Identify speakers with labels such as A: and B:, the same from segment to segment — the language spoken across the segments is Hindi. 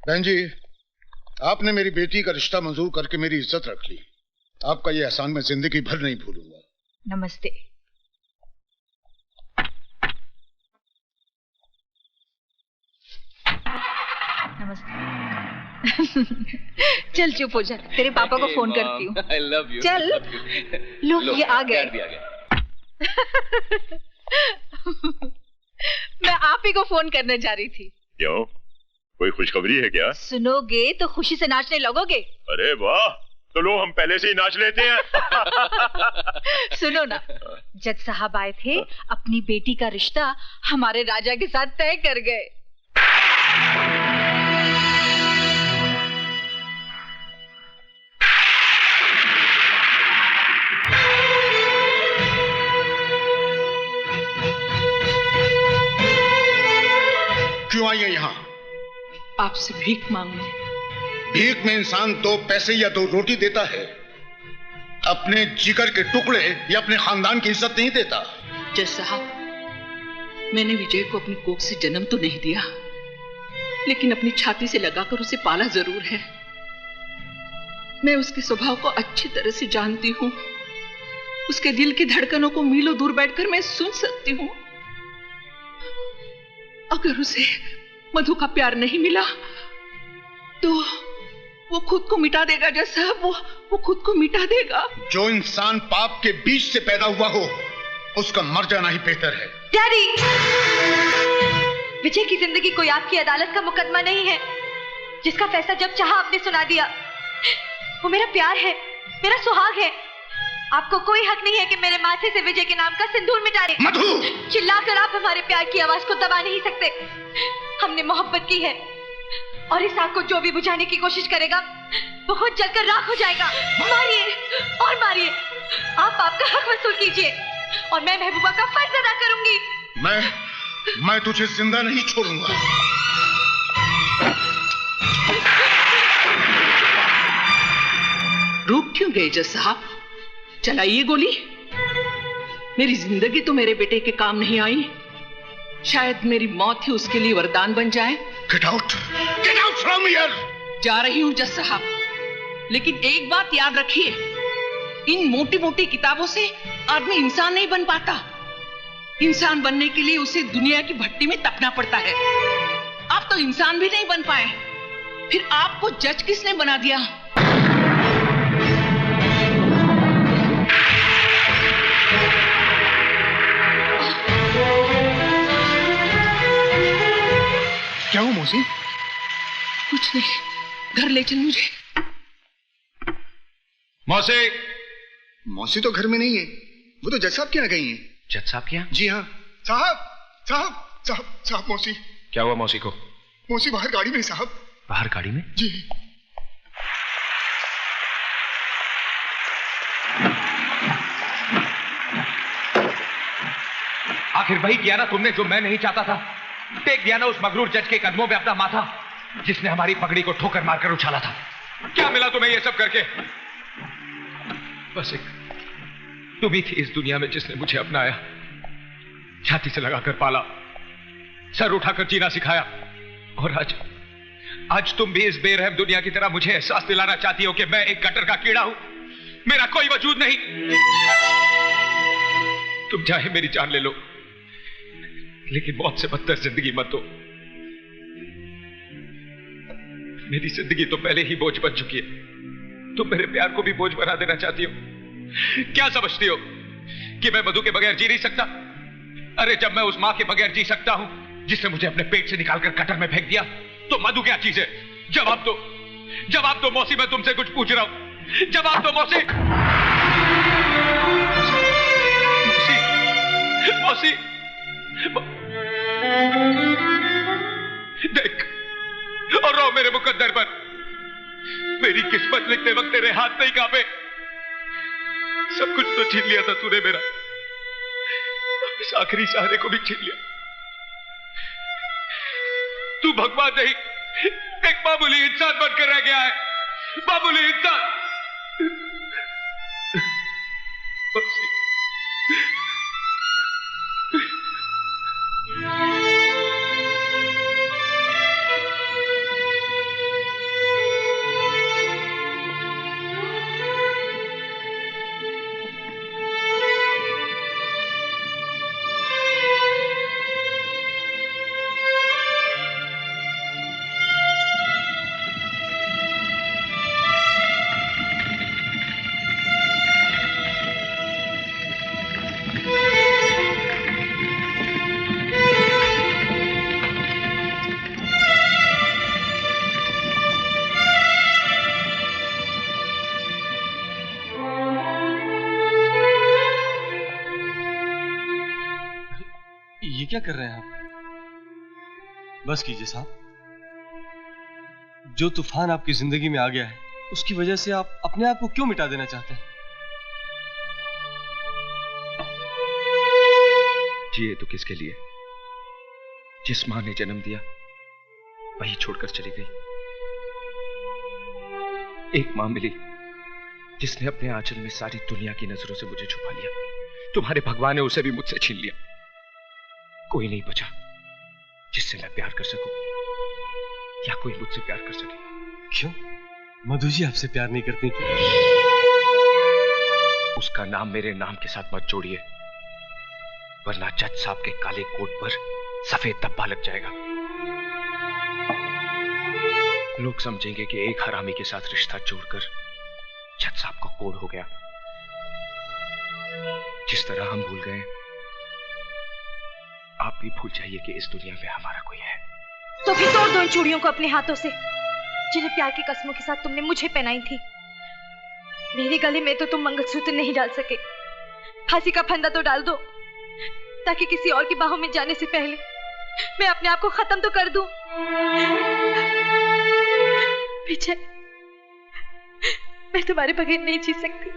A: बहन जी, आपने मेरी बेटी का रिश्ता मंजूर करके मेरी इज्जत रख ली। आपका ये एहसान मैं जिंदगी भर नहीं भूलूंगा।
B: नमस्ते। नमस्ते। चल चुप हो जा, तेरे पापा को फोन करती हूँ।
C: I love you.
B: चल। लो ये आ गए। मैं आप ही को फोन करने जा रही थी।
D: क्यों, कोई खुशखबरी है क्या?
B: सुनोगे तो खुशी से नाचने लगोगे।
D: अरे वाह, तो लो हम पहले से ही नाच लेते हैं।
B: सुनो ना, जज साहब आए थे, अपनी बेटी का रिश्ता हमारे राजा के साथ तय कर गए।
A: क्यों आई है यहाँ?
E: आपसे भीख मांगने।
A: भीख में इंसान 2 पैसे या 2 रोटी देता है, अपने जिगर के टुकड़े या अपने खानदान की इज्जत नहीं देता।
E: जज साहब, मैंने विजय को अपनी कोख से जन्म तो नहीं दिया, लेकिन अपनी छाती से लगाकर उसे पाला जरूर है। मैं उसके स्वभाव को अच्छी तरह से जानती हूँ। उसके दिल की धड़कनों को मीलों दूर बैठकर मैं सुन सकती हूँ। अगर उसे मधु का प्यार नहीं मिला तो वो खुद को मिटा देगा। जज साहब, वो खुद को मिटा देगा।
A: जो इंसान पाप के बीच से पैदा हुआ हो, उसका मर जाना ही बेहतर है।
F: डैडी, विजय की जिंदगी कोई आपकी अदालत का मुकदमा नहीं है, जिसका फैसला जब चाहा आपने सुना दिया। वो मेरा प्यार है, मेरा सुहाग है। आपको कोई हक नहीं है कि मेरे माथे से विजय के नाम का सिंदूर मिटा दें।
A: मधु!
F: चिल्लाकर आप हमारे प्यार की आवाज को दबा नहीं सकते। हमने मोहब्बत की है और इस आग को जो भी बुझाने की कोशिश करेगा वो खुद जलकर राख हो जाएगा। मारिए और मारिए, आप आपका हक वसूल कीजिए और मैं महबूबा का फर्ज अदा करूंगी।
A: मैं तुझे जिंदा नहीं छोड़ूंगा।
E: रुक क्यों गए जज साहब? चलाइए गोली। मेरी जिंदगी तो मेरे बेटे के काम नहीं आई, शायद मेरी मौत ही उसके लिए वरदान बन जाए।
A: Get out from here!
E: जा रही हूं जज साहब, लेकिन एक बात याद रखिए, इन मोटी मोटी किताबों से आदमी इंसान नहीं बन पाता। इंसान बनने के लिए उसे दुनिया की भट्टी में तपना पड़ता है। आप तो इंसान भी नहीं बन पाए, फिर आपको जज किसने बना दिया?
A: क्या हुआ मौसी?
E: कुछ नहीं, घर ले चल मुझे।
D: मौसी!
A: मौसी तो घर में नहीं है, वो तो जज साहब के यहाँ गई हैं।
D: जज साहब क्या?
A: जी हाँ। साहब मौसी।
D: क्या हुआ मौसी को?
A: मौसी बाहर गाड़ी में साहब।
D: बाहर गाड़ी में?
A: जी।
G: आखिर वही किया ना तुमने जो मैं नहीं चाहता था। टेक दिया ना उस मगरूर जज के कदमों पे अपना माथा, जिसने हमारी पगड़ी को ठोकर मारकर उछाला था। क्या मिला तुम्हें ये सब करके? बस एक तुम ही थी इस दुनिया में जिसने मुझे अपनाया, छाती से लगाकर पाला, सर उठाकर जीना सिखाया। और आज तुम भी इस बेरहम दुनिया की तरह मुझे एहसास दिलाना चाहती हो कि मैं एक गटर का कीड़ा हूं, मेरा कोई वजूद नहीं। तुम चाहे मेरी जान ले लो, लेकिन मौत से बदतर जिंदगी मत दो। मेरी जिंदगी तो पहले ही बोझ बन चुकी है, तुम मेरे प्यार को भी बोझ बना देना चाहती हो। क्या समझती हो कि मैं मधु के बगैर जी नहीं सकता? अरे जब मैं उस मां के बगैर जी सकता हूं जिसने मुझे अपने पेट से निकालकर कटर में फेंक दिया, तो मधु क्या चीज है? जवाब दो मौसी, मैं तुमसे कुछ पूछ रहा हूं, जवाब दो मौसी। मौसी, देख और रो मेरे मुकद्दर पर। मेरी किस्मत लिखते वक्त तेरे हाथ नहीं कांपे। सब कुछ तो छीन लिया था तूने मेरा, इस आखिरी सहारे को भी छीन लिया। तू भगवान नहीं, एक मामूली इंसान बनकर रह गया है, मामूली इंसान।
C: क्या कर रहे हैं आप? बस कीजिए साहब। जो तूफान आपकी जिंदगी में आ गया है, उसकी वजह से आप अपने आप को क्यों मिटा देना चाहते हैं?
G: जिए तो किसके लिए? जिस मां ने जन्म दिया वही छोड़कर चली गई। एक मां मिली जिसने अपने आंचल में सारी दुनिया की नजरों से मुझे छुपा लिया। तुम्हारे भगवान ने उसे भी मुझसे छीन लिया। कोई नहीं बचा जिससे मैं प्यार कर सकूं या कोई मुझसे प्यार कर सके।
C: क्यों? मधु जी आपसे प्यार नहीं करती क्या?
G: उसका नाम मेरे नाम के साथ मत जोड़िए, वरना जज साहब के काले कोट पर सफेद धब्बा लग जाएगा। लोग समझेंगे कि एक हरामी के साथ रिश्ता जोड़कर जज साहब को कोड़ हो गया। जिस तरह हम भूल गए, आप भी भूल जाइए कि इस दुनिया में हमारा कोई है।
F: तो फिर तोड़ दो इन चूड़ियों को अपने हाथों से, जिन्हें प्यार की कसमों के साथ तुमने मुझे पहनाई थी। मेरे गले में तो तुम मंगलसूत्र नहीं डाल सके। फांसी का फंदा तो डाल दो, ताकि किसी और की बाहों में जाने से पहले मैं अपने आप को खत्म तो कर दूं। विजय, मैं तुम्हारे बगैर नहीं जी सकती,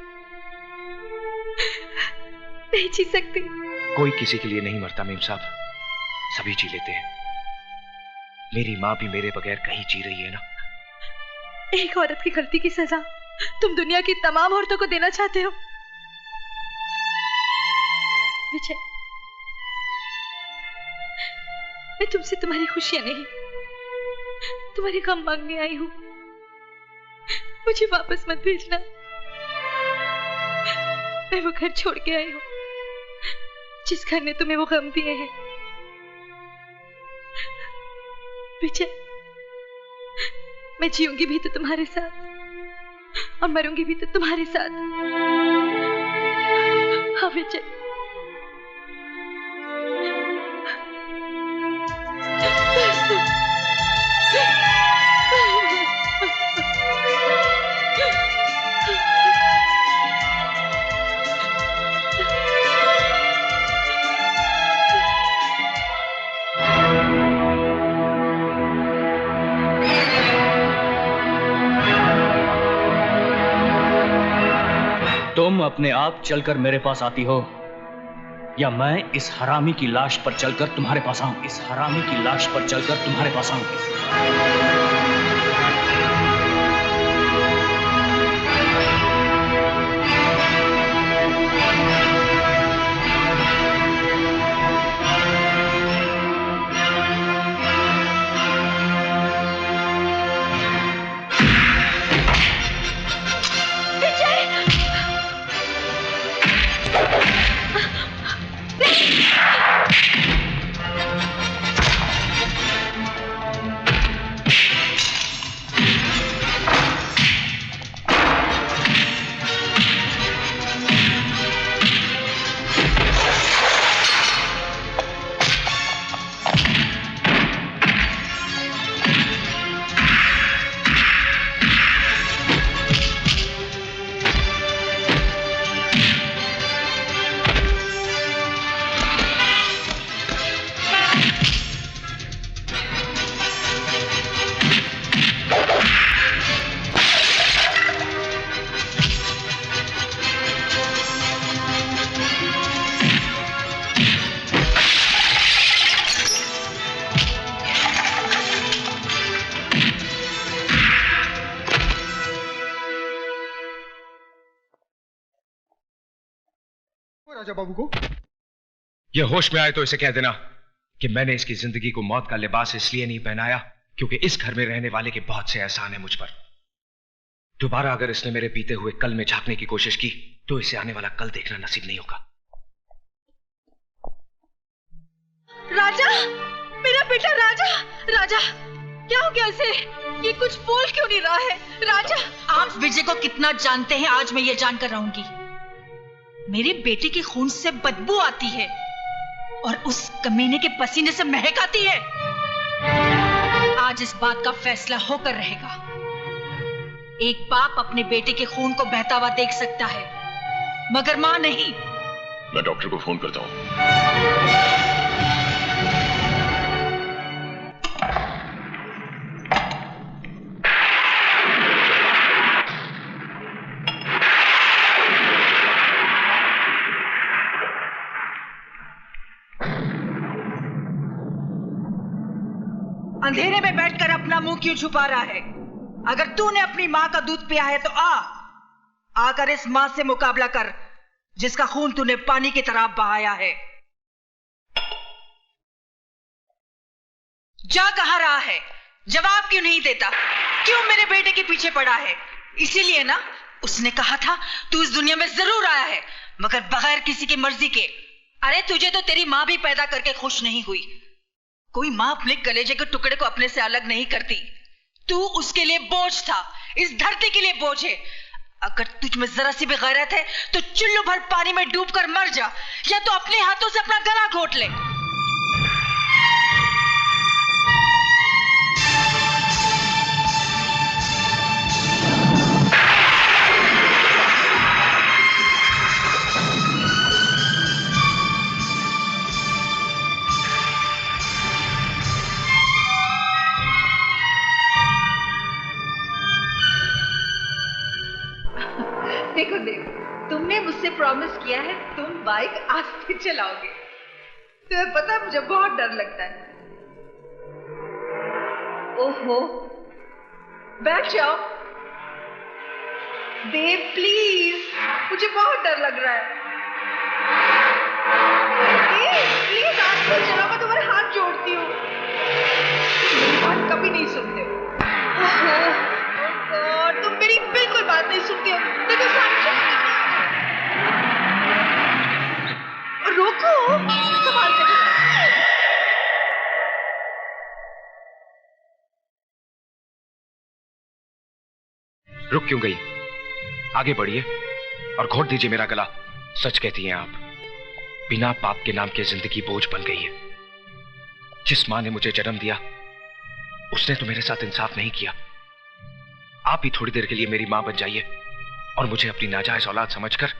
F: नहीं जी सकती।
G: कोई किसी के लिए नहीं मरता मीम साहब, सभी जी लेते हैं। मेरी माँ भी मेरे बगैर कहीं जी रही है ना।
F: एक औरत की गलती की सजा तुम दुनिया की तमाम औरतों को देना चाहते हो। विजय, मैं तुमसे तुम्हारी खुशियां नहीं, तुम्हारे गम मांगने आई हूं। मुझे वापस मत भेजना। मैं वो घर छोड़ के आई हूं जिस घर ने तुम्हें वो गम दिए हैं। विजय, मैं जीऊंगी भी तो तुम्हारे साथ और मरूंगी भी तो तुम्हारे साथ। हाँ विजय।
H: तुम अपने आप चलकर मेरे पास आती हो, या मैं इस हरामी की लाश पर चलकर तुम्हारे पास आऊं? इस हरामी की लाश पर चलकर तुम्हारे पास आऊं?
A: राजा बाबू को
G: ये होश में आए तो इसे कह देना कि मैंने इसकी जिंदगी को मौत का लिबास इसलिए नहीं पहनाया क्योंकि इस घर में रहने वाले के बहुत से एहसान है मुझ पर। दोबारा अगर इसने मेरे बीते हुए कल में झांकने की कोशिश की तो इसे आने वाला कल देखना नसीब नहीं होगा।
F: राजा, मेरा बेटा राजा, राजा क्या हो गया इसे? ये कुछ बोल क्यों नहीं रहा है? राजा,
B: आप विजय को कितना जानते हैं आज मैं ये जानकर रहूंगी। मेरे बेटे के खून से बदबू आती है और उस कमीने के पसीने से महक आती है। आज इस बात का फैसला होकर रहेगा। एक बाप अपने बेटे के खून को बहता हुआ देख सकता है, मगर मां नहीं।
I: मैं डॉक्टर को फोन करता हूं।
B: मुंह क्यों छुपा रहा है? अगर तूने अपनी माँ का दूध पिया है तो आकर इस माँ से मुकाबला कर जिसका खून तूने पानी की तरह बहाया है। जा कहाँ रहा है? जवाब क्यों नहीं देता? क्यों मेरे बेटे के पीछे पड़ा है? इसीलिए ना उसने कहा था तू इस दुनिया में जरूर आया है, मगर बगैर किसी की मर्जी के। अरे तुझे तो तेरी माँ भी पैदा करके खुश नहीं हुई। कोई माँ अपने कलेजे के टुकड़े को अपने से अलग नहीं करती। तू उसके लिए बोझ था, इस धरती के लिए बोझ है। अगर तुझ में जरा सी भी गैरत है तो चुल्लू भर पानी में डूबकर मर जा, या तो अपने हाथों से अपना गला घोट ले।
E: देखो देव, तुमने मुझसे प्रॉमिस किया है तुम बाइक आस्ते चलाओगे। तुम्हें पता है मुझे बहुत डर लगता है। ओहो, बैठ जाओ। देव प्लीज, मुझे बहुत डर लग रहा है। प्लीज आस्ते चलाओ, मैं तुम्हारे हाथ जोड़ती हूँ। बात कभी नहीं सुनते हो। और तुम मेरी बिल्कुल बात नहीं सुनती हो। देखो सामने रोको, संभाल के।
G: रुक क्यों गई? आगे बढ़िए और घोट दीजिए मेरा गला। सच कहती हैं आप, बिना पाप के नाम की जिंदगी बोझ बन गई है। जिस मां ने मुझे जन्म दिया उसने तो मेरे साथ इंसाफ नहीं किया। आप ही थोड़ी देर के लिए मेरी मां बन जाइए और मुझे अपनी नाजायज औलाद समझकर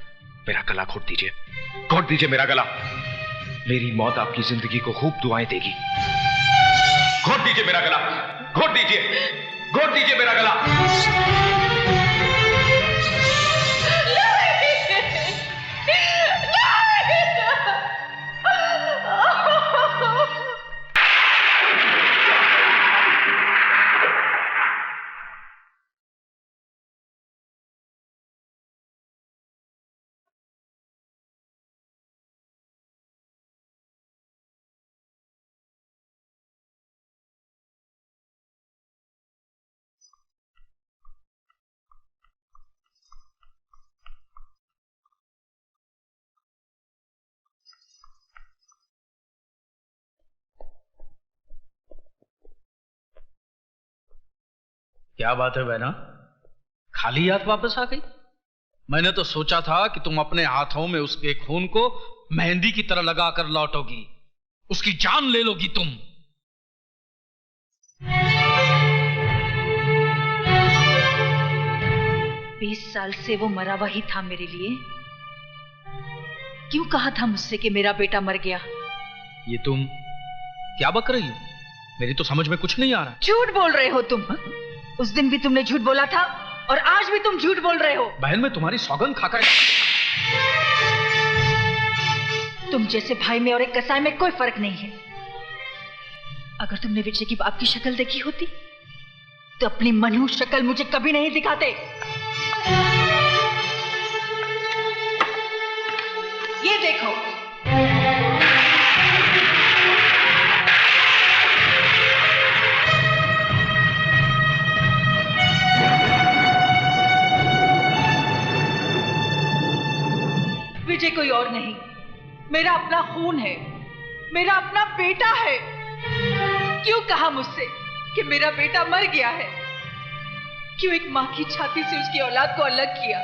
G: मेरा गला घोट दीजिए। घोट दीजिए मेरा गला। मेरी मौत आपकी जिंदगी को खूब दुआएं देगी। घोट दीजिए मेरा गला, घोट दीजिए, घोट दीजिए मेरा गला।
I: क्या बात है बहना, खाली हाथ वापस आ गई? मैंने तो सोचा था कि तुम अपने हाथों में उसके खून को मेहंदी की तरह लगाकर लौटोगी, उसकी जान ले लोगी तुम।
B: बीस साल से वो मरा हुआ ही था मेरे लिए। क्यों कहा था मुझसे कि मेरा बेटा मर गया?
I: ये तुम क्या बक रही हो? मेरी तो समझ में कुछ नहीं आ रहा।
B: झूठ बोल रहे हो तुम। उस दिन भी तुमने झूठ बोला था और आज भी तुम झूठ बोल रहे हो।
I: बहन, मैं तुम्हारी सौगंध खाकर।
B: तुम जैसे भाई में और एक कसाई में कोई फर्क नहीं है। अगर तुमने विजय की बाप की शक्ल देखी होती तो अपनी मनहूस शक्ल मुझे कभी नहीं दिखाते। ये देखो, विजय कोई और नहीं, मेरा अपना खून है, मेरा अपना बेटा है। क्यों कहा मुझसे कि मेरा बेटा मर गया है? क्यों एक मां की छाती से उसकी औलाद को अलग किया?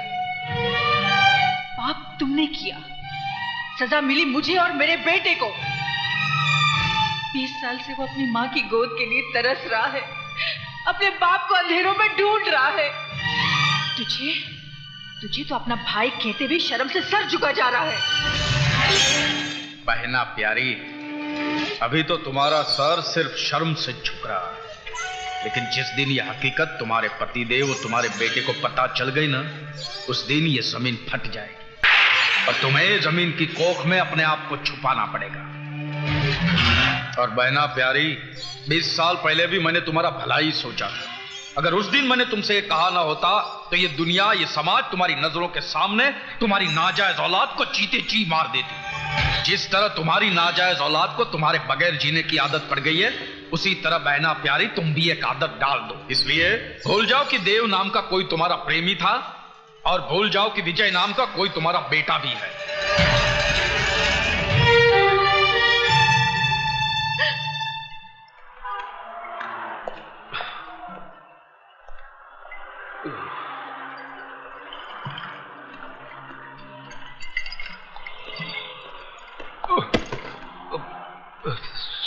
B: पाप तुमने किया, सजा मिली मुझे और मेरे बेटे को। 20 साल से वो अपनी मां की गोद के लिए तरस रहा है, अपने बाप को अंधेरों में ढूंढ रहा है। तुझे तो अपना भाई कहते भी शर्म से सर झुका जा रहा है।
I: बहना प्यारी, अभी तो तुम्हारा सर सिर्फ शर्म से झुक रहा है, लेकिन जिस दिन ये हकीकत तुम्हारे पतिदेव और तुम्हारे बेटे को पता चल गई ना, उस दिन ये जमीन फट जाएगी और तुम्हें जमीन की कोख में अपने आप को छुपाना पड़ेगा। और बहना प्यारी, 20 साल पहले भी मैंने तुम्हारा भला ही सोचा था। अगर उस दिन मैंने तुमसे ये कहा ना होता तो ये दुनिया, ये समाज तुम्हारी नजरों के सामने तुम्हारी नाजायज औलाद को चीते ची मार देती। जिस तरह तुम्हारी नाजायज औलाद को तुम्हारे बगैर जीने की आदत पड़ गई है, उसी तरह बहना प्यारी तुम भी एक आदत डाल दो। इसलिए भूल जाओ कि देव नाम का कोई तुम्हारा प्रेमी था, और भूल जाओ कि विजय नाम का कोई तुम्हारा बेटा भी है।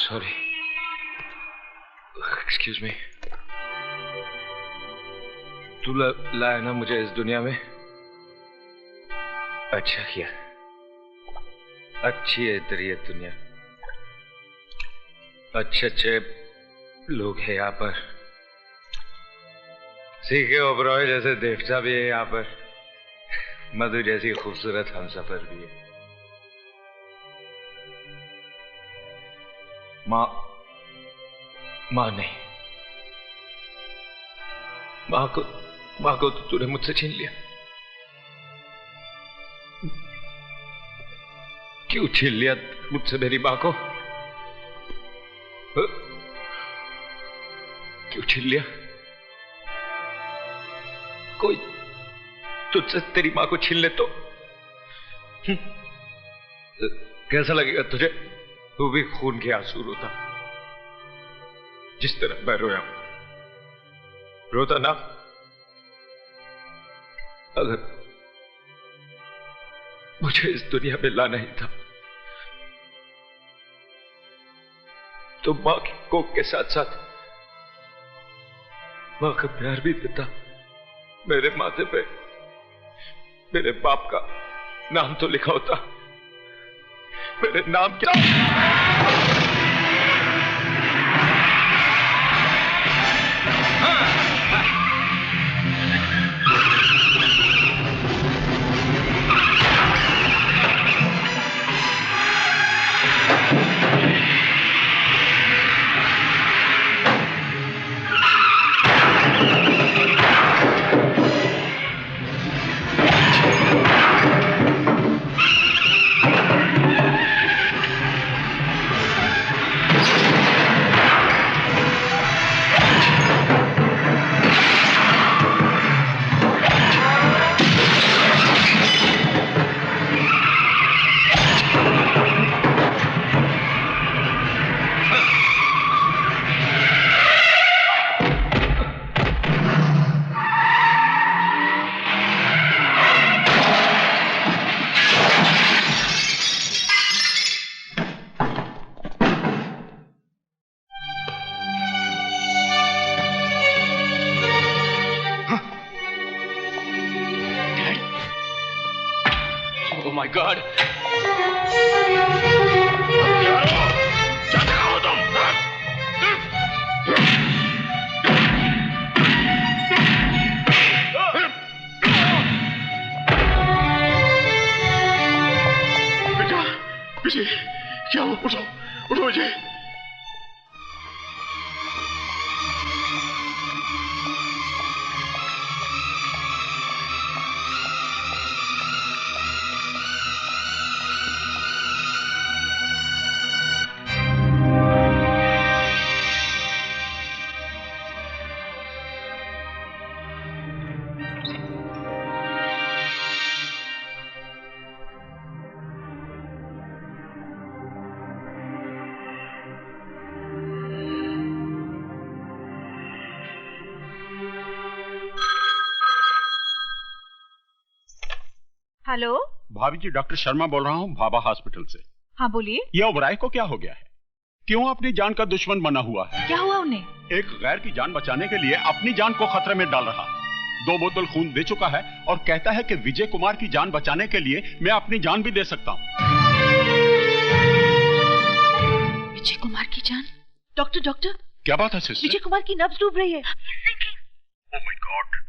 G: Sorry, excuse me. तू लाया ना मुझे इस दुनिया में, अच्छा किया। अच्छी है तेरी ये दुनिया, अच्छे अच्छे लोग हैं यहाँ पर, सीखे ओबरॉय जैसे देवता भी है यहाँ पर, मधु जैसी खूबसूरत हमसफर भी है। माँ नहीं, माँ को तो तूने मुझसे छीन लिया। क्यों छीन लिया मुझसे मेरी माँ को? क्यों छीन लिया? कोई तुझसे तेरी माँ को छीन ले तो कैसा लगेगा तुझे? तू भी खून के आंसू रोता, जिस तरह मैं रोया। रोता ना अगर मुझे इस दुनिया में लाना ही था तो मां की कोख के साथ साथ मां का प्यार भी देता। मेरे माथे पे मेरे बाप का नाम तो लिखा होता। मेरे नाम क्या?
A: क्या हुआ? उठो उठो विजय।
F: हेलो
J: भाभी जी, डॉक्टर शर्मा बोल रहा हूँ भाभा हॉस्पिटल से।
F: हाँ बोलिए।
J: ये ओबराय को क्या हो गया है? क्यों अपनी जान का दुश्मन बना हुआ है?
F: क्या हुआ उन्हें?
J: एक गैर की जान बचाने के लिए अपनी जान को खतरे में डाल रहा। 2 बोतल खून दे चुका है और कहता है कि विजय कुमार की जान बचाने के लिए मैं अपनी जान भी दे सकता हूँ।
F: विजय कुमार की जान? डॉक्टर
J: क्या बात है सिस्टर?
F: विजय कुमार की नब्ज डूब रही है।
J: Oh my God.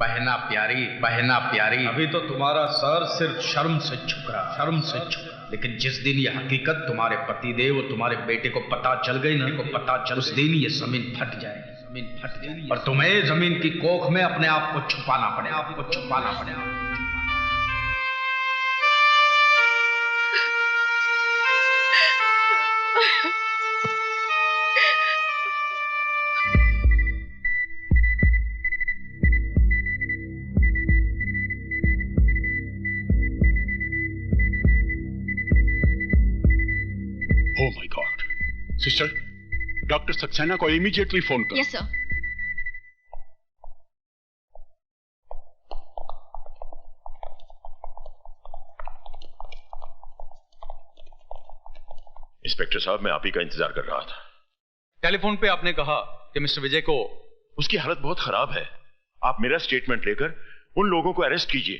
I: बहना बहना प्यारी, अभी तो तुम्हारा सर सिर्फ शर्म से झुक रहा, लेकिन जिस दिन ये हकीकत तुम्हारे पतिदेव और तुम्हारे बेटे को पता चल गई ना, उस दिन ये जमीन फट जाएगी, और तुम्हें जमीन की कोख में अपने आप को छुपाना पड़ेगा।
J: Oh my God. Sister, doctor Saxena को इमीडिएटली फोन करो।
B: Yes sir.
K: इंस्पेक्टर साहब, मैं आप ही का इंतजार कर रहा था।
G: टेलीफोन पे आपने कहा कि मिस्टर विजय को
K: उसकी हालत बहुत खराब है। आप मेरा स्टेटमेंट लेकर उन लोगों को अरेस्ट कीजिए।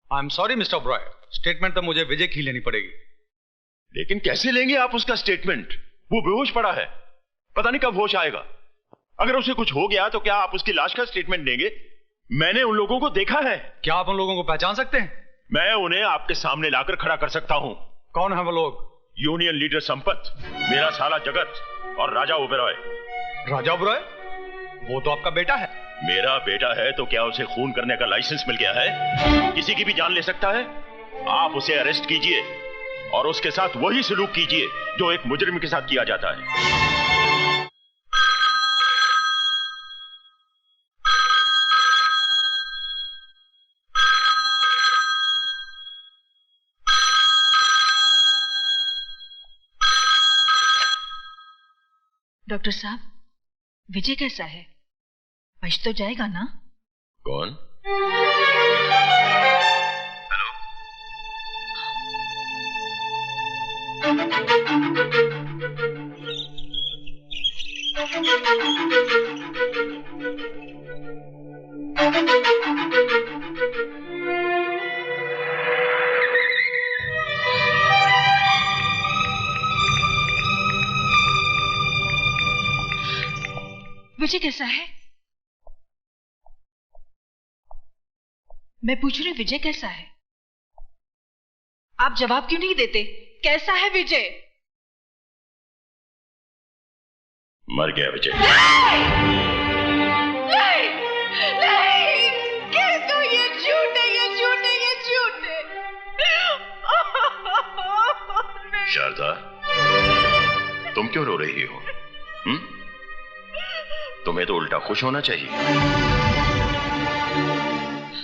G: I am sorry mister Oberoi, statement तो मुझे विजय की लेनी पड़ेगी।
K: लेकिन कैसे लेंगे आप उसका स्टेटमेंट? वो बेहोश पड़ा है, पता नहीं कब होश आएगा। अगर उसे कुछ हो गया तो क्या आप उसकी लाश का स्टेटमेंट देंगे? मैंने उन लोगों को देखा है।
G: क्या आप उन लोगों को पहचान सकते हैं?
K: मैं उन्हें आपके सामने लाकर खड़ा कर सकता हूं।
G: कौन है वो लोग?
K: यूनियन लीडर संपत, मेरा साला जगत और राजा ओबेरॉय।
G: राजा ओबेरॉय? वो तो आपका बेटा है।
K: मेरा बेटा है तो क्या उसे खून करने का लाइसेंस मिल गया है? किसी की भी जान ले सकता है। आप उसे अरेस्ट कीजिए और उसके साथ वही सलूक कीजिए जो एक मुजरिम के साथ किया जाता है।
B: डॉक्टर साहब, विजय कैसा है? बच तो जाएगा ना?
K: कौन?
B: विजय कैसा है? मैं पूछ रही हूं, विजय कैसा है? आप जवाब क्यों नहीं देते? कैसा है विजय?
K: मर गया विजय।
B: नहीं! कह दो ये झूठ है, ये झूठ है, ये झूठ है।
K: शारदा, तुम क्यों रो रही हो? तुम्हें तो उल्टा खुश होना चाहिए।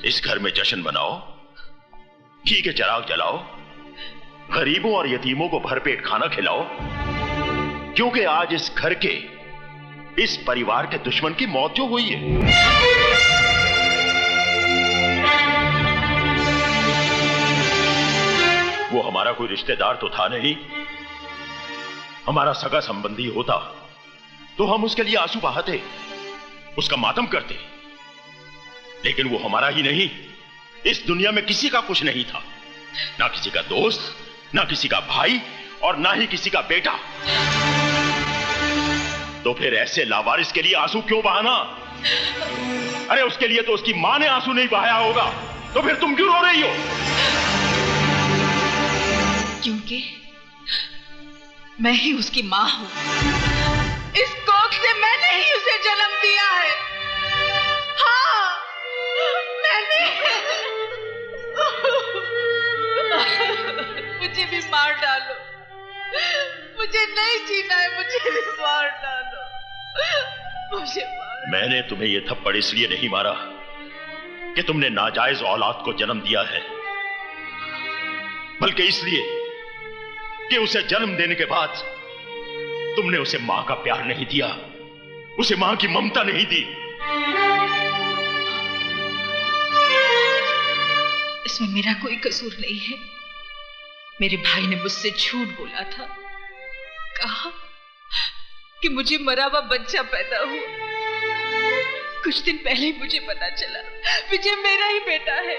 K: इस घर में जश्न मनाओ, घी के चिराग जलाओ, गरीबों और यतीमों को भरपेट खाना खिलाओ, क्योंकि आज इस घर के, इस परिवार के दुश्मन की मौत जो हुई है, वो हमारा कोई रिश्तेदार तो था नहीं। हमारा सगा संबंधी होता तो हम उसके लिए आंसू बहाते, उसका मातम करते, लेकिन वो हमारा ही नहीं, इस दुनिया में किसी का कुछ नहीं था। ना किसी का दोस्त, ना किसी का भाई, और ना ही किसी का बेटा। तो फिर ऐसे लावारिस के लिए आंसू क्यों बहाना? अरे उसके लिए तो उसकी मां ने आंसू नहीं बहाया होगा, तो फिर तुम क्यों रो रही हो?
B: क्योंकि मैं ही उसकी मां हूं। इस कोख से मैंने ही उसे जन्म दिया है। हाँ, मैंने। मुझे भी मार डालो, मुझे नहीं जीना है, मुझे भी मार डालो, मुझे मार।
K: मैंने तुम्हें यह थप्पड़ इसलिए नहीं मारा कि तुमने नाजायज औलाद को जन्म दिया है, बल्कि इसलिए कि उसे जन्म देने के बाद तुमने उसे मां का प्यार नहीं दिया, उसे मां की ममता नहीं दी।
B: इसमें मेरा कोई कसूर नहीं है। मेरे भाई ने मुझसे झूठ बोला था, कहा कि मुझे मरा हुआ बच्चा पैदा हुआ। कुछ दिन पहले ही मुझे पता चला विजय मेरा ही बेटा है,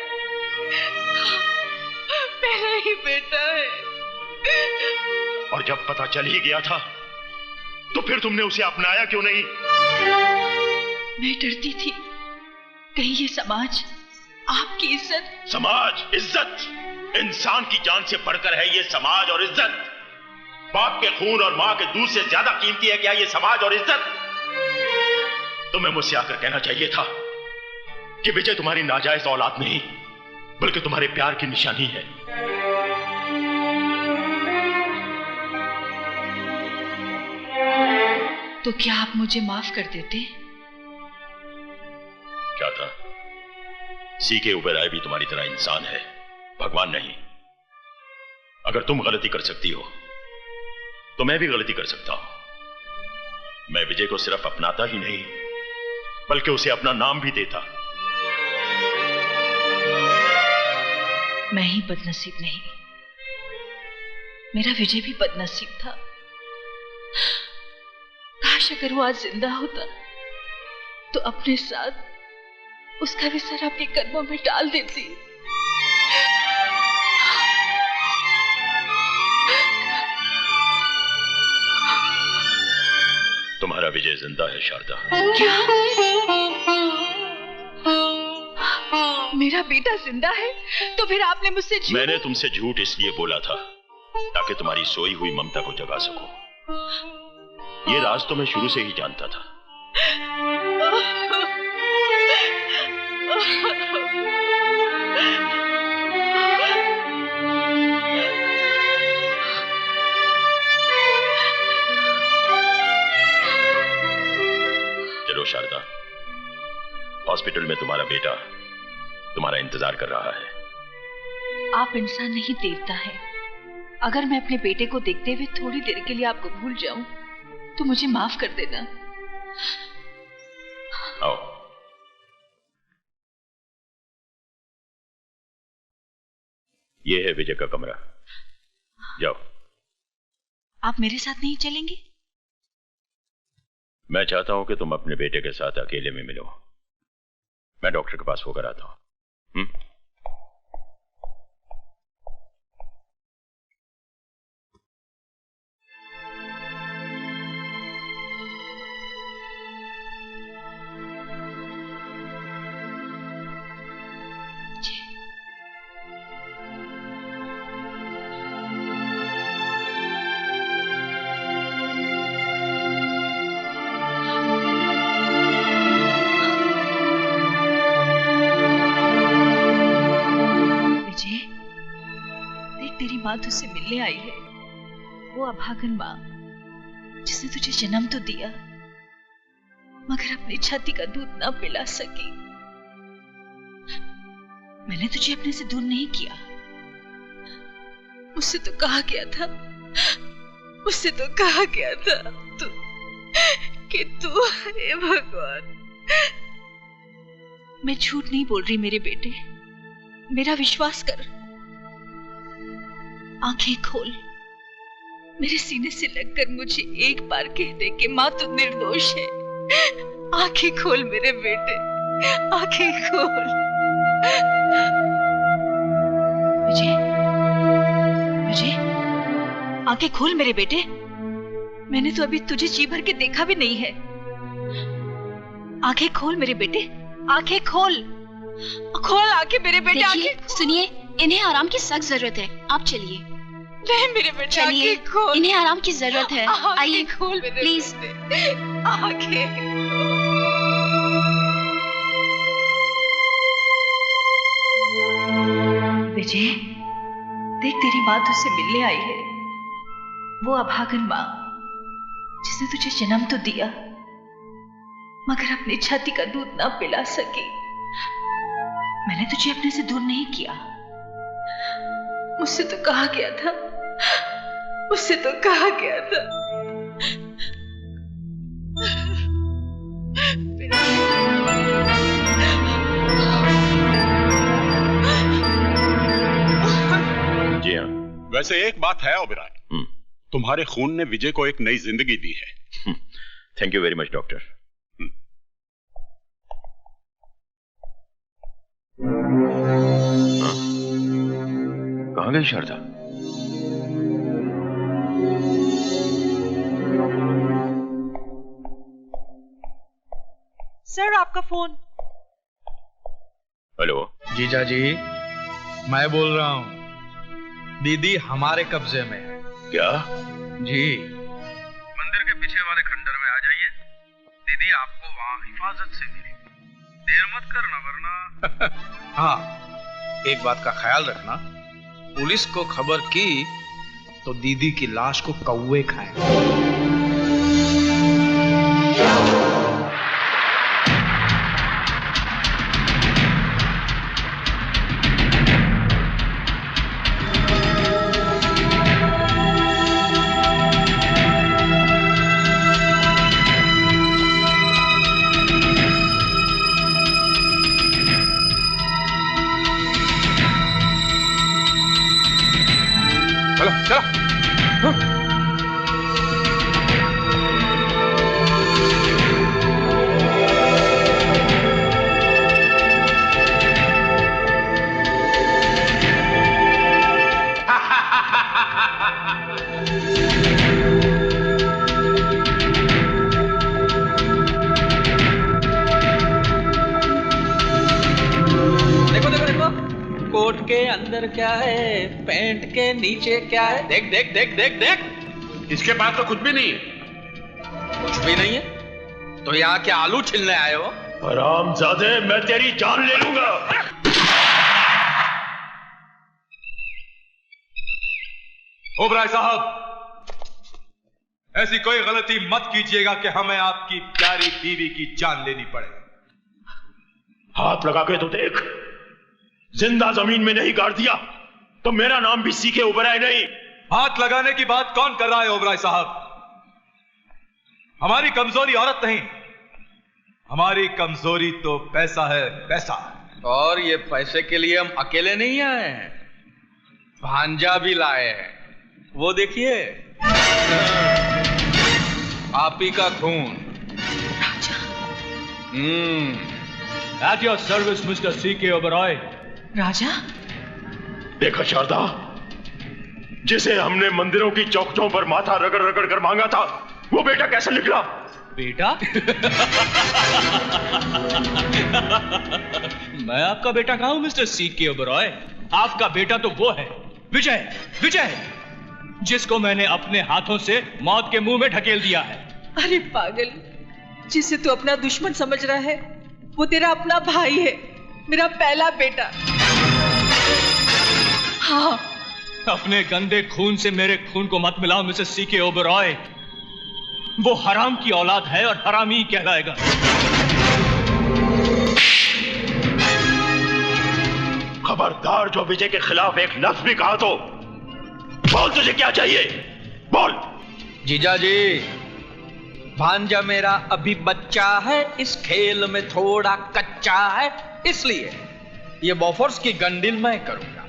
B: मेरा ही बेटा है।
K: और जब पता चल ही गया था तो फिर तुमने उसे अपनाया क्यों नहीं?
B: मैं डरती थी कहीं ये समाज आपकी इज्जत।
K: समाज, इज्जत, इंसान की जान से बढ़कर है ये समाज और इज्जत। बाप के खून और मां के दूध से ज्यादा कीमती है क्या ये समाज और इज्जत? तुम्हें मुझसे आकर कहना चाहिए था कि विजय तुम्हारी नाजायज औलाद नहीं बल्कि तुम्हारे प्यार की निशानी है।
B: तो क्या आप मुझे माफ कर देते?
K: क्या था? सीखे उबेराय भी तुम्हारी तरह इंसान है, भगवान नहीं। अगर तुम गलती कर सकती हो तो मैं भी गलती कर सकता हूं। मैं विजय को सिर्फ अपनाता ही नहीं बल्कि उसे अपना नाम भी देता।
B: मैं ही बदनसीब नहीं, मेरा विजय भी बदनसीब था। काश अगर वो आज जिंदा होता तो अपने साथ उसका भी सर आपके कदमों में डाल देती।
K: तुम्हारा विजय जिंदा है शारदा।
B: क्या? मेरा बेटा जिंदा है? तो फिर आपने मुझसे झूठ?
K: मैंने तुमसे झूठ इसलिए बोला था ताकि तुम्हारी सोई हुई ममता को जगा सकूं। ये राज तो मैं शुरू से ही जानता था। चलो शारदा, हॉस्पिटल में तुम्हारा बेटा तुम्हारा इंतजार कर रहा है।
B: आप इंसान नहीं देवता है। अगर मैं अपने बेटे को देखते हुए थोड़ी देर के लिए आपको भूल जाऊं तो मुझे माफ कर देना।
K: आओ। ये है विजय का कमरा, जाओ।
B: आप मेरे साथ नहीं चलेंगे?
K: मैं चाहता हूं कि तुम अपने बेटे के साथ अकेले में मिलो। मैं डॉक्टर के पास होकर आता हूं।
B: माँ तुझसे मिलने आई है, वो अभागन माँ जिसने तुझे जन्म तो दिया मगर अपनी छाती का दूध ना पिला सकी। मैंने तुझे अपने से दूर नहीं किया। मुझसे तो कहा गया था, मुझसे तो कहा गया था कि तू, हे भगवान। मैं झूठ नहीं बोल रही मेरे बेटे, मेरा विश्वास कर। आंखें खोल, मेरे सीने से लगकर मुझे एक बार कह दे कि माँ तू निर्दोष है। आंखें खोल मेरे बेटे, आंखें खोल। विजय, विजय, आंखें खोल मेरे बेटे। मैंने तो अभी तुझे जी भर के देखा भी नहीं है। आंखें खोल मेरे बेटे, आंखें खोल, खोल आंखें मेरे बेटे। आंखें
L: सुनिए, इन्हें आराम की सख्त जरूरत है, आप चलिए।
B: नहीं मेरे बेटे,
L: चलिए, इन्हें आराम की जरूरत है। आइए प्लीज।
B: विजय, देख तेरी माँ तुझसे मिलने आई है, वो अभागन माँ जिसने तुझे जन्म तो दिया मगर अपनी छाती का दूध ना पिला सकी। मैंने तुझे अपने से दूर नहीं किया। मुझसे तो कहा गया था, मुझसे तो कहा गया था।
K: जी हाँ।
J: वैसे एक बात है ओबेरॉय, तुम्हारे खून ने विजय को एक नई जिंदगी दी है।
K: Thank you very much doctor. कहाँ गई शारदा?
M: सर आपका फोन।
K: हेलो।
I: जीजा जी, मैं बोल रहा हूँ, दीदी हमारे कब्जे में है।
K: क्या?
I: जी, मंदिर के पीछे वाले खंडर में आ जाइए, दीदी आपको वहाँ हिफाजत से मिलेगी। देर मत करना वरना हाँ, एक बात का ख्याल रखना, पुलिस को खबर की तो दीदी की लाश को कौवे खाएं।
G: चलो चलो।
I: देखो देखो देखो, कोट के अंदर क्या है, पैंट के नीचे क्या है, देख देख देख देख देख।
J: इसके पास तो कुछ भी नहीं है।
I: कुछ भी नहीं है तो यहाँ क्या आलू छिलने आए हो?
K: हरामजादे, मैं तेरी जान ले लूंगा।
G: ओबराय साहब, ऐसी कोई गलती मत कीजिएगा कि हमें आपकी प्यारी बीवी की जान लेनी पड़े।
K: हाथ लगा के तो देख, जिंदा जमीन में नहीं गाड़ दिया तो मेरा नाम भी सीके ओबराय नहीं।
G: हाथ लगाने की बात कौन कर रहा है ओबराय साहब? हमारी कमजोरी औरत नहीं, हमारी कमजोरी तो पैसा है, पैसा।
I: और ये पैसे के लिए हम अकेले नहीं आए हैं, भांजा भी लाए हैं। वो देखिए, आप ही का खून।
H: At your service, Mr. C.K. Oberoi.
B: राजा?
K: देखा शारदा, जिसे हमने मंदिरों की चौखटों पर माथा रगड़ रगड़ कर मांगा था, वो बेटा कैसे निकला?
H: बेटा? मैं आपका बेटा कहाँ हूं मिस्टर C.K. Oberoi? आपका बेटा तो वो है, विजय, विजय, जिसको मैंने अपने हाथों से मौत के मुंह में ढकेल दिया है।
E: अरे पागल, जिसे तू अपना दुश्मन समझ रहा है, वो तेरा अपना भाई है, मेरा पहला बेटा।
H: हाँ, अपने गंदे खून से मेरे खून को मत मिलाओ मिस्टर C.K. Oberoi। वो हराम की औलाद है और हरामी कहलाएगा।
K: खबरदार, जो विजय के खिलाफ एक लफ्ज भी कहा तो बोल, तुझे क्या चाहिए? बोल।
I: जीजा जी, भांजा मेरा अभी बच्चा है, इस खेल में थोड़ा कच्चा है, इसलिए ये बॉफोर्स की गंडिल मैं करूंगा।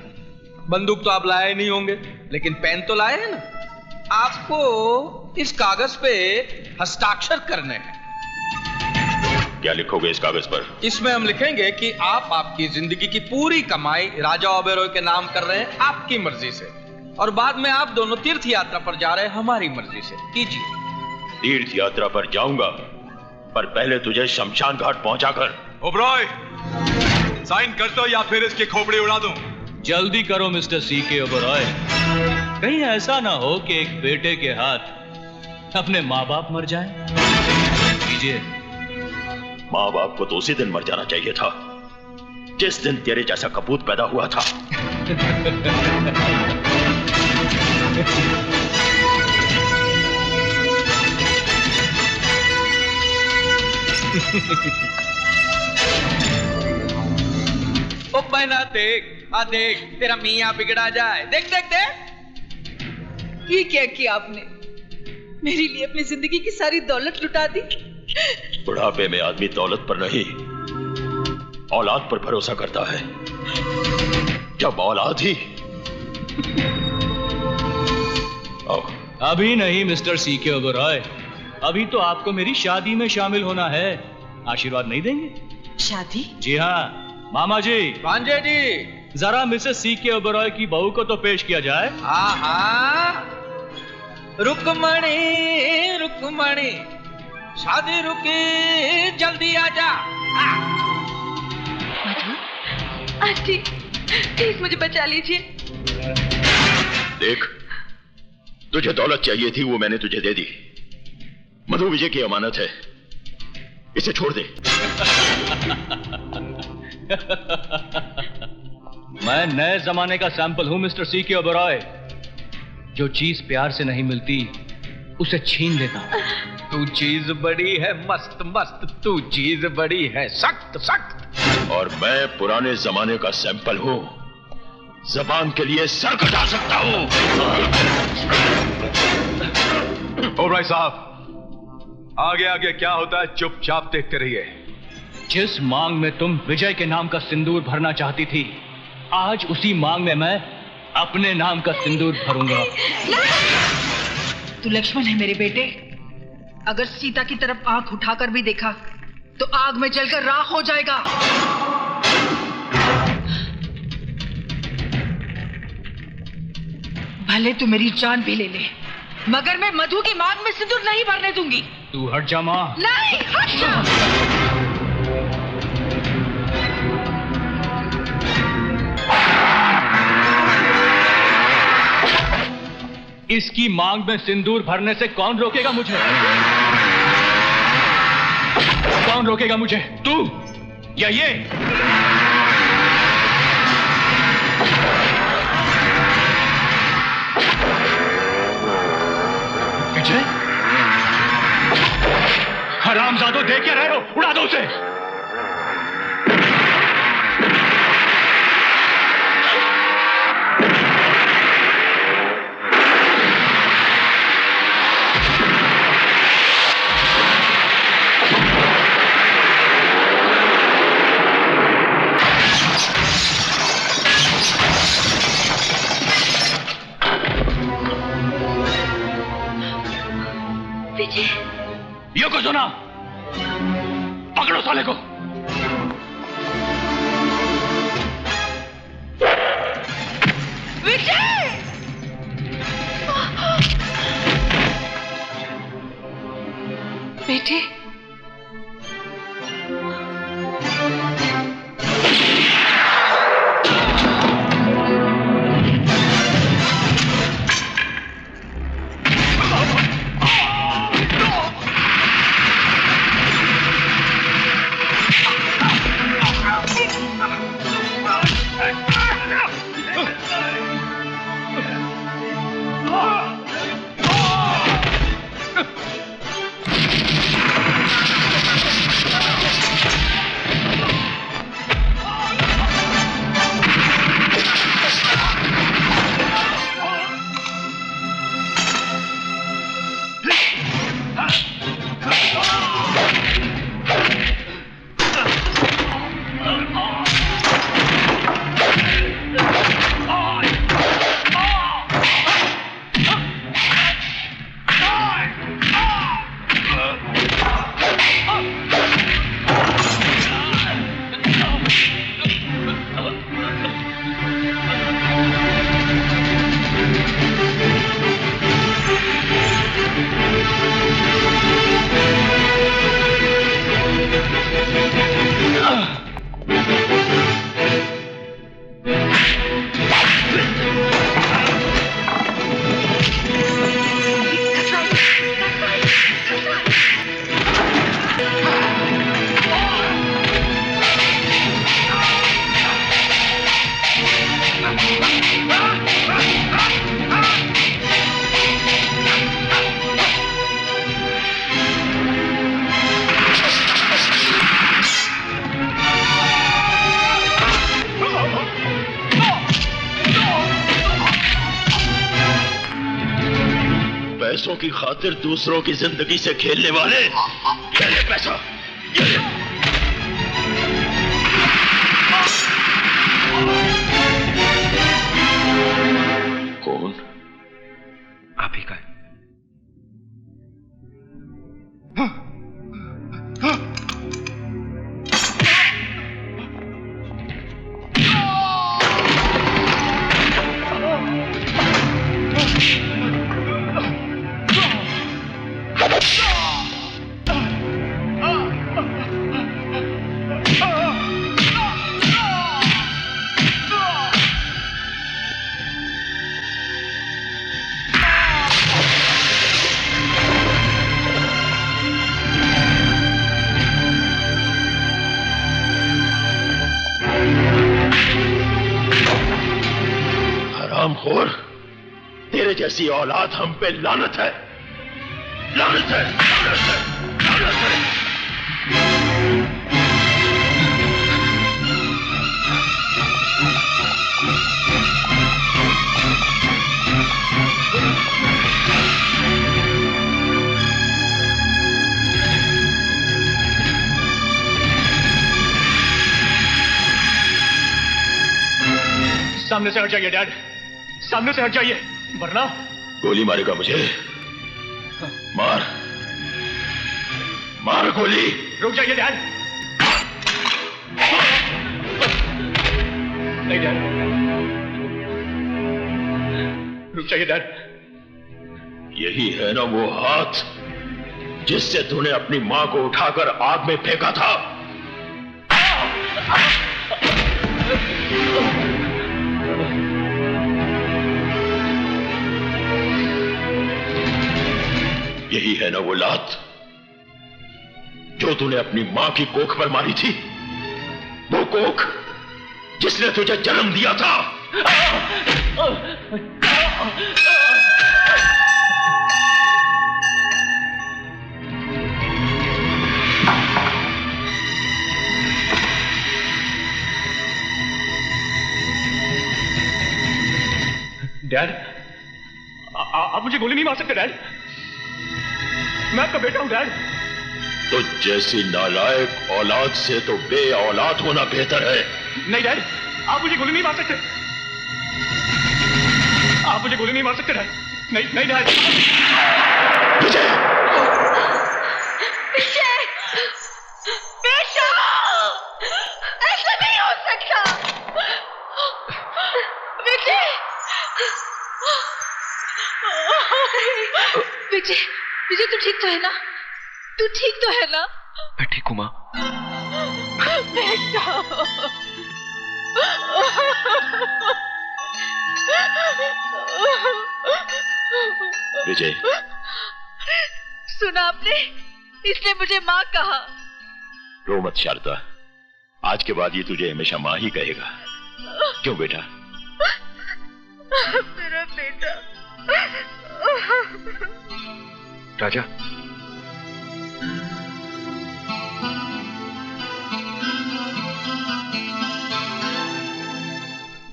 I: बंदूक तो आप लाए नहीं होंगे, लेकिन पेन तो लाए हैं ना। आपको इस कागज पे हस्ताक्षर करने हैं।
K: क्या लिखोगे इस कागज पर?
I: इसमें हम लिखेंगे कि आप आपकी जिंदगी की पूरी कमाई राजा ओबेरॉय के नाम कर रहे हैं, आपकी मर्जी से, और बाद में आप दोनों तीर्थ यात्रा पर जा रहे हैं हमारी मर्जी से। कीजिए।
K: तीर्थ यात्रा पर जाऊंगा, पर पहले तुझे शमशान घाट पहुंचाकर।
G: ओबराय, साइन कर दो या फिर इसकी खोपड़ी उड़ा दूं।
H: जल्दी करो मिस्टर C.K. Oberoi। कहीं ऐसा ना हो कि एक बेटे के हाथ अपने माँ बाप मर जाएं। कीजिए।
K: माँ बाप को तो उसी दिन मर जाना चाहिए था जिस दिन तेरे जैसा कपूत पैदा हुआ था।
I: ओ बहना देख, देख तेरा मियाँ बिगड़ा जाए। देख देख देख,
E: ये क्या किया आपने? मेरे लिए अपनी जिंदगी की सारी दौलत लुटा दी।
K: बुढ़ापे में आदमी दौलत पर नहीं, औलाद पर भरोसा करता है। जब औलाद ही
H: अभी नहीं मिस्टर C.K. Oberoi, अभी तो आपको मेरी शादी में शामिल होना है। आशीर्वाद नहीं देंगे?
B: शादी?
H: जी हाँ मामा जी।
I: भांजे जी,
H: जरा मिसेस C.K. Oberoi की बहू को तो पेश किया जाए।
I: हाँ हाँ, रुकमणी रुकमणी, शादी रुकी, जल्दी आजा।
F: आंटी प्लीज मुझे बचा लीजिए।
K: देख, तुझे दौलत चाहिए थी, वो मैंने तुझे दे दी। मधु विजय की अमानत है, इसे छोड़ दे।
H: मैं नए जमाने का सैंपल हूं मिस्टर सी के ओबरॉय। जो चीज प्यार से नहीं मिलती उसे छीन लेता हूं।
G: तू चीज बड़ी है मस्त मस्त, तू चीज बड़ी है सख्त सख्त।
K: और मैं पुराने जमाने का सैंपल हूं, जबान के लिए सर कटा सकता हूं।
G: ओबरॉय साहब, आगे आगे क्या होता है चुपचाप देखते रहिए।
H: जिस मांग में तुम विजय के नाम का सिंदूर भरना चाहती थी, आज उसी मांग में मैं अपने नाम का सिंदूर भरूंगा।
B: तू लक्ष्मण है मेरे बेटे। अगर सीता की तरफ आंख उठाकर भी देखा तो आग में जलकर राख हो जाएगा। भले तू मेरी जान भी ले ले, मगर मैं मधु की मांग में सिंदूर नहीं भरने दूंगी।
H: तू हट जा मां।
B: नहीं, हट जा।
H: इसकी मांग में सिंदूर भरने से कौन रोकेगा मुझे? कौन रोकेगा मुझे? तू या ये? विजय, हरामजादों, देख क्या रहे हो? उड़ा दो उसे। ये को सुना, पकड़ो साले को।
B: विजय! बेटे,
K: पैसों की खातिर दूसरों की जिंदगी से खेलने वाले, ये ले पैसा, ये ले। कौन?
G: आप ही का है।
K: तेरे जैसी औलाद हम पे लानत है, लानत है, लानत है, लानत है।
H: सामने से हट जाइए डैड, सामने से हट जाइए, वरना
K: गोली मारेगा मुझे। मार, मार गोली।
H: रुक जाइए डैड। नहीं डैड, रुक जाइए डैड।
K: यही है ना वो हाथ जिससे तूने अपनी मां को उठाकर आग में फेंका था। यही है ना वो लात जो तूने अपनी मां की कोख पर मारी थी, वो कोख जिसने तुझे जन्म दिया था।
H: डैड, आप मुझे गोली नहीं मार सकते डैड, मैं आपका बेटा हूं डैड।
K: तो जैसी नालायक औलाद से तो बे औलाद होना बेहतर है।
H: नहीं डैड, आप मुझे गोली नहीं मार सकते, आप मुझे गोली नहीं मार सकते डैड। नहीं नहीं डैड।
K: विजय,
F: विजय, बेटा, ऐसा नहीं हो सकता। विजय, विजय, विजय तू ठीक तो है ना? तू ठीक तो है ना?
D: मैं ठीक हूं मां।
F: बेटा,
K: विजय,
F: सुना आपने? इसने मुझे माँ कहा।
K: रो मत शारदा, आज के बाद ये तुझे हमेशा मां ही कहेगा। क्यों बेटा?
F: मेरा बेटा।
D: राजा,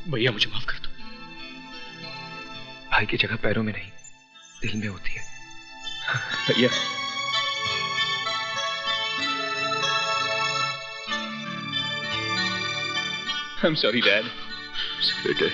H: भैया मुझे माफ कर दो।
D: भाई की जगह पैरों में नहीं दिल में होती है।
H: भैया, I'm sorry, Dad.
K: बेटे,